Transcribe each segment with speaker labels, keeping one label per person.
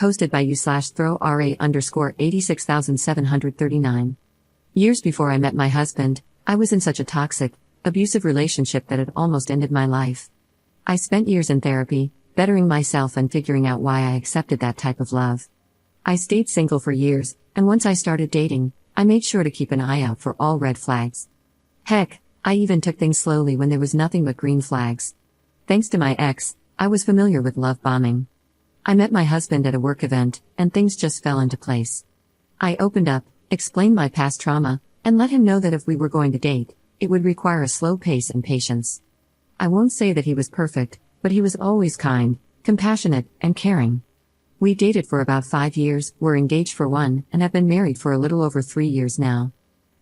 Speaker 1: Posted by u/throw ra_86,739. Years before I met my husband, I was in such a toxic, abusive relationship that it almost ended my life. I spent years in therapy, bettering myself and figuring out why I accepted that type of love. I stayed single for years, and once I started dating, I made sure to keep an eye out for all red flags. Heck, I even took things slowly when there was nothing but green flags. Thanks to my ex, I was familiar with love bombing. I met my husband at a work event, and things just fell into place. I opened up, explained my past trauma, and let him know that if we were going to date, it would require a slow pace and patience. I won't say that he was perfect, but he was always kind, compassionate, and caring. We dated for about 5 years, were engaged for 1, and have been married for a little over 3 years now.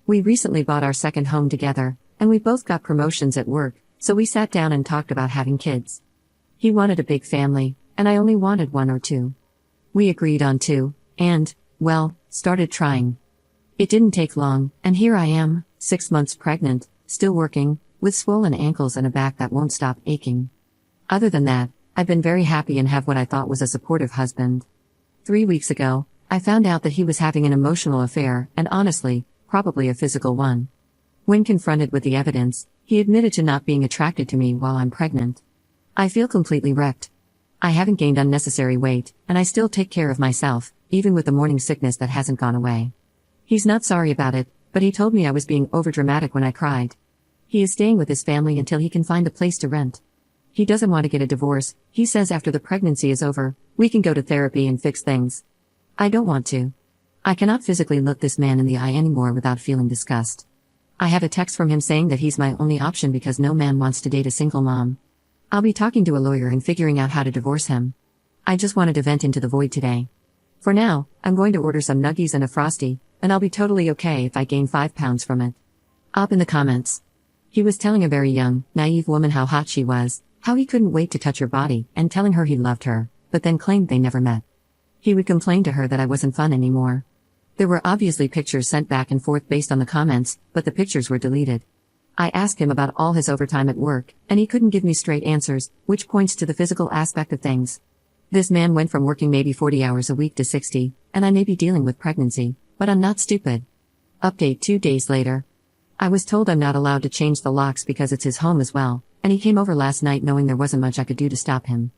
Speaker 1: We recently bought our second home together, and we both got promotions at work, so we sat down and talked about having kids. He wanted a big family, and I only wanted 1 or 2. We agreed on 2, and, well, started trying. It didn't take long, and here I am, 6 months pregnant, still working, with swollen ankles and a back that won't stop aching. Other than that, I've been very happy and have what I thought was a supportive husband. 3 weeks ago, I found out that he was having an emotional affair, and honestly, probably a physical one. When confronted with the evidence, he admitted to not being attracted to me while I'm pregnant. I feel completely wrecked. I haven't gained unnecessary weight, and I still take care of myself, even with the morning sickness that hasn't gone away. He's not sorry about it, but he told me I was being overdramatic when I cried. He is staying with his family until he can find a place to rent. He doesn't want to get a divorce. He says after the pregnancy is over, we can go to therapy and fix things. I don't want to. I cannot physically look this man in the eye anymore without feeling disgust. I have a text from him saying that he's my only option because no man wants to date a single mom. I'll be talking to a lawyer and figuring out how to divorce him. I just wanted to vent into the void today. For now, I'm going to order some nuggies and a Frosty, and I'll be totally okay if I gain 5 pounds from it. Up in the comments. He was telling a very young, naive woman how hot she was, how he couldn't wait to touch her body, and telling her he loved her, but then claimed they never met. He would complain to her that I wasn't fun anymore. There were obviously pictures sent back and forth based on the comments, but the pictures were deleted. I asked him about all his overtime at work, and he couldn't give me straight answers, which points to the physical aspect of things. This man went from working maybe 40 hours a week to 60, and I may be dealing with pregnancy, but I'm not stupid. Update 2 days later. I was told I'm not allowed to change the locks because it's his home as well, and he came over last night knowing there wasn't much I could do to stop him.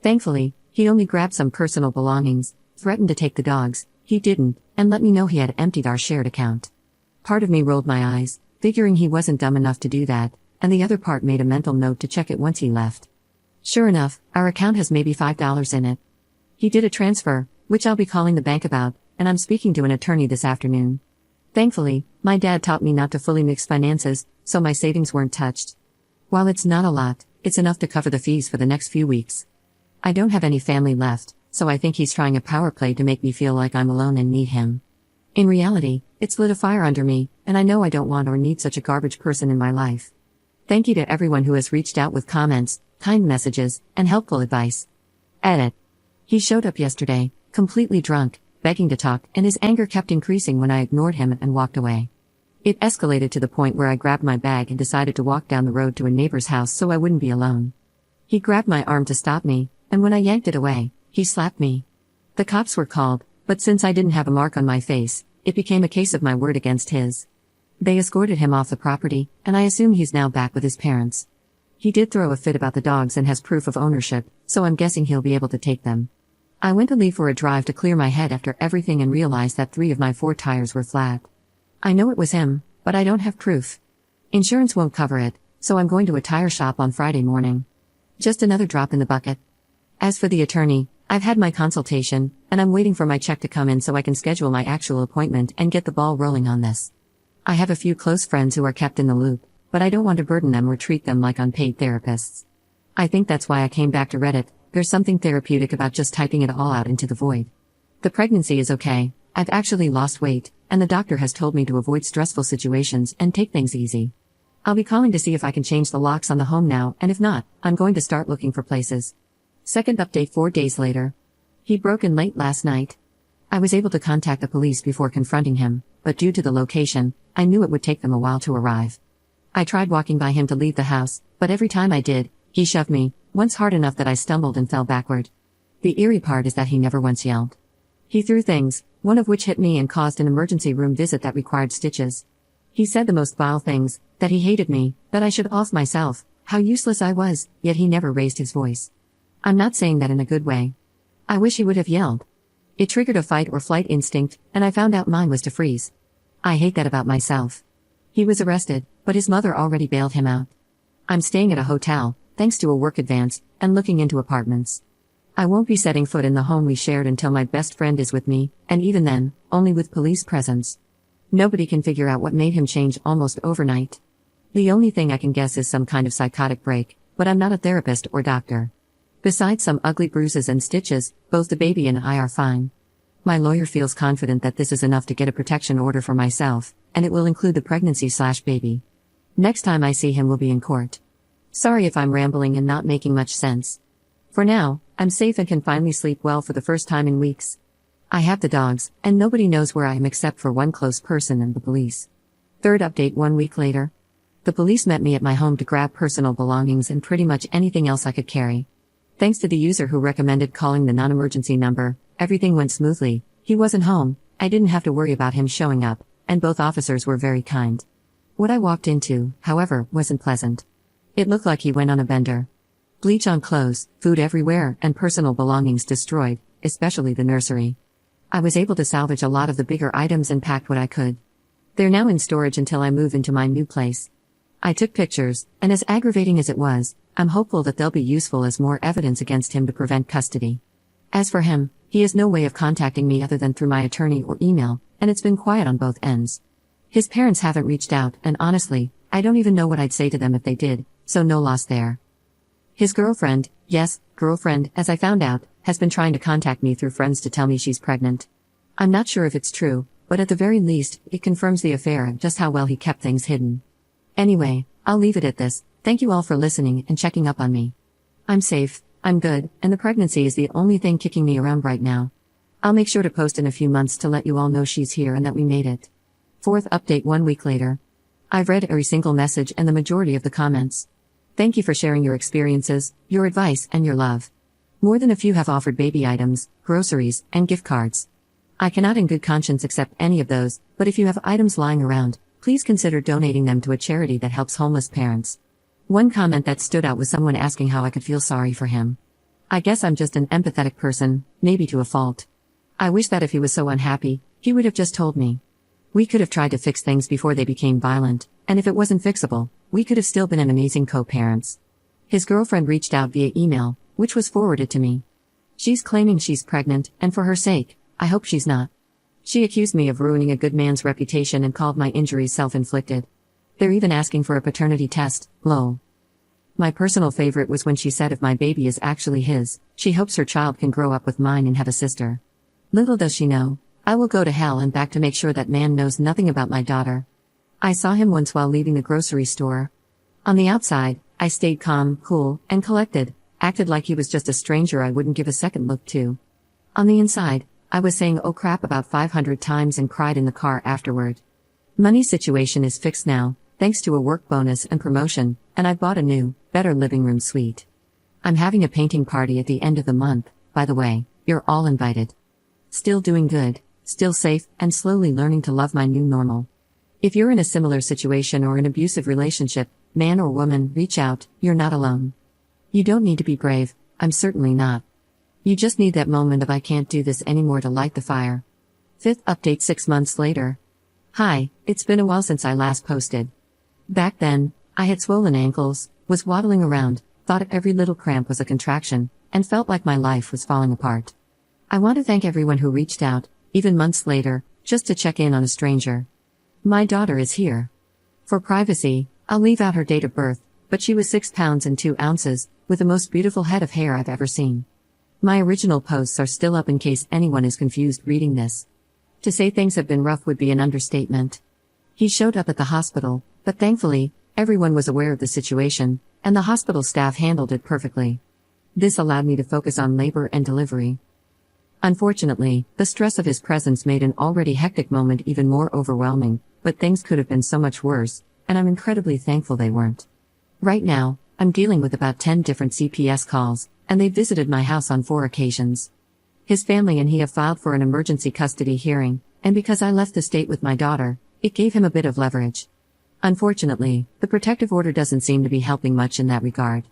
Speaker 1: Thankfully, he only grabbed some personal belongings, threatened to take the dogs, he didn't, and let me know he had emptied our shared account. Part of me rolled my eyes, figuring he wasn't dumb enough to do that, and the other part made a mental note to check it once he left. Sure enough, our account has maybe $5 in it. He did a transfer, which I'll be calling the bank about, and I'm speaking to an attorney this afternoon. Thankfully, my dad taught me not to fully mix finances, so my savings weren't touched. While it's not a lot, it's enough to cover the fees for the next few weeks. I don't have any family left, so I think he's trying a power play to make me feel like I'm alone and need him. In reality, it's lit a fire under me, and I know I don't want or need such a garbage person in my life. Thank you to everyone who has reached out with comments, kind messages, and helpful advice. Edit. He showed up yesterday, completely drunk, begging to talk, and his anger kept increasing when I ignored him and walked away. It escalated to the point where I grabbed my bag and decided to walk down the road to a neighbor's house so I wouldn't be alone. He grabbed my arm to stop me, and when I yanked it away, he slapped me. The cops were called, but since I didn't have a mark on my face, it became a case of my word against his. They escorted him off the property, and I assume he's now back with his parents. He did throw a fit about the dogs and has proof of ownership, so I'm guessing he'll be able to take them. I went to leave for a drive to clear my head after everything and realized that 3 of my 4 tires were flat. I know it was him, but I don't have proof. Insurance won't cover it, so I'm going to a tire shop on Friday morning. Just another drop in the bucket. As for the attorney, I've had my consultation, and I'm waiting for my check to come in so I can schedule my actual appointment and get the ball rolling on this. I have a few close friends who are kept in the loop, but I don't want to burden them or treat them like unpaid therapists. I think that's why I came back to Reddit. There's something therapeutic about just typing it all out into the void. The pregnancy is okay, I've actually lost weight, and the doctor has told me to avoid stressful situations and take things easy. I'll be calling to see if I can change the locks on the home now, and if not, I'm going to start looking for places. Second update 4 days later. He broke in late last night. I was able to contact the police before confronting him, but due to the location, I knew it would take them a while to arrive. I tried walking by him to leave the house, but every time I did, he shoved me, once hard enough that I stumbled and fell backward. The eerie part is that he never once yelled. He threw things, one of which hit me and caused an emergency room visit that required stitches. He said the most vile things, that he hated me, that I should off myself, how useless I was, yet he never raised his voice. I'm not saying that in a good way. I wish he would have yelled. It triggered a fight or flight instinct, and I found out mine was to freeze. I hate that about myself. He was arrested, but his mother already bailed him out. I'm staying at a hotel, thanks to a work advance, and looking into apartments. I won't be setting foot in the home we shared until my best friend is with me, and even then, only with police presence. Nobody can figure out what made him change almost overnight. The only thing I can guess is some kind of psychotic break, but I'm not a therapist or doctor. Besides some ugly bruises and stitches, both the baby and I are fine. My lawyer feels confident that this is enough to get a protection order for myself, and it will include the pregnancy/baby. Next time I see him will be in court. Sorry if I'm rambling and not making much sense. For now, I'm safe and can finally sleep well for the first time in weeks. I have the dogs, and nobody knows where I am except for one close person and the police. Third update 1 week later. The police met me at my home to grab personal belongings and pretty much anything else I could carry. Thanks to the user who recommended calling the non-emergency number, everything went smoothly. He wasn't home, I didn't have to worry about him showing up, and both officers were very kind. What I walked into, however, wasn't pleasant. It looked like he went on a bender. Bleach on clothes, food everywhere, and personal belongings destroyed, especially the nursery. I was able to salvage a lot of the bigger items and packed what I could. They're now in storage until I move into my new place. I took pictures, and as aggravating as it was, I'm hopeful that they'll be useful as more evidence against him to prevent custody. As for him, he has no way of contacting me other than through my attorney or email, and it's been quiet on both ends. His parents haven't reached out, and honestly, I don't even know what I'd say to them if they did, so no loss there. His girlfriend, yes, girlfriend, as I found out, has been trying to contact me through friends to tell me she's pregnant. I'm not sure if it's true, but at the very least, it confirms the affair and just how well he kept things hidden. Anyway, I'll leave it at this. Thank you all for listening and checking up on me. I'm safe, I'm good, and the pregnancy is the only thing kicking me around right now. I'll make sure to post in a few months to let you all know she's here and that we made it. Fourth update 1 week later. I've read every single message and the majority of the comments. Thank you for sharing your experiences, your advice, and your love. More than a few have offered baby items, groceries, and gift cards. I cannot in good conscience accept any of those, but if you have items lying around, please consider donating them to a charity that helps homeless parents. One comment that stood out was someone asking how I could feel sorry for him. I guess I'm just an empathetic person, maybe to a fault. I wish that if he was so unhappy, he would have just told me. We could have tried to fix things before they became violent, and if it wasn't fixable, we could have still been an amazing co-parents. His girlfriend reached out via email, which was forwarded to me. She's claiming she's pregnant, and for her sake, I hope she's not. She accused me of ruining a good man's reputation and called my injuries self-inflicted. They're even asking for a paternity test, lol. My personal favorite was when she said if my baby is actually his, she hopes her child can grow up with mine and have a sister. Little does she know, I will go to hell and back to make sure that man knows nothing about my daughter. I saw him once while leaving the grocery store. On the outside, I stayed calm, cool, and collected, acted like he was just a stranger I wouldn't give a second look to. On the inside, I was saying oh crap about 500 times and cried in the car afterward. Money situation is fixed now, thanks to a work bonus and promotion, and I bought a new, better living room suite. I'm having a painting party at the end of the month, by the way, you're all invited. Still doing good, still safe, and slowly learning to love my new normal. If you're in a similar situation or an abusive relationship, man or woman, reach out, you're not alone. You don't need to be brave, I'm certainly not. You just need that moment of I can't do this anymore to light the fire. Fifth update 6 months later. Hi, it's been a while since I last posted. Back then, I had swollen ankles, was waddling around, thought every little cramp was a contraction, and felt like my life was falling apart. I want to thank everyone who reached out, even months later, just to check in on a stranger. My daughter is here. For privacy, I'll leave out her date of birth, but she was 6 pounds and 2 ounces, with the most beautiful head of hair I've ever seen. My original posts are still up in case anyone is confused reading this. To say things have been rough would be an understatement. He showed up at the hospital, but thankfully, everyone was aware of the situation, and the hospital staff handled it perfectly. This allowed me to focus on labor and delivery. Unfortunately, the stress of his presence made an already hectic moment even more overwhelming, but things could have been so much worse, and I'm incredibly thankful they weren't. Right now, I'm dealing with about 10 different CPS calls, and they visited my house on 4 occasions. His family and he have filed for an emergency custody hearing, and because I left the state with my daughter, it gave him a bit of leverage. Unfortunately, the protective order doesn't seem to be helping much in that regard.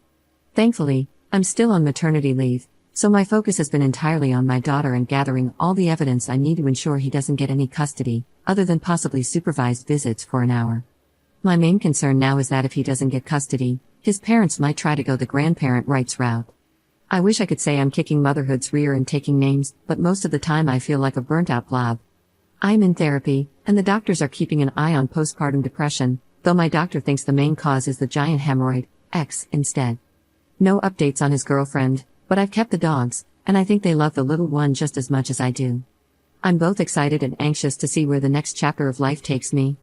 Speaker 1: Thankfully, I'm still on maternity leave, so my focus has been entirely on my daughter and gathering all the evidence I need to ensure he doesn't get any custody, other than possibly supervised visits for an hour. My main concern now is that if he doesn't get custody, his parents might try to go the grandparent rights route. I wish I could say I'm kicking motherhood's rear and taking names, but most of the time I feel like a burnt-out blob. I'm in therapy, and the doctors are keeping an eye on postpartum depression, though my doctor thinks the main cause is the giant hemorrhoid, X, instead. No updates on his girlfriend, but I've kept the dogs, and I think they love the little one just as much as I do. I'm both excited and anxious to see where the next chapter of life takes me.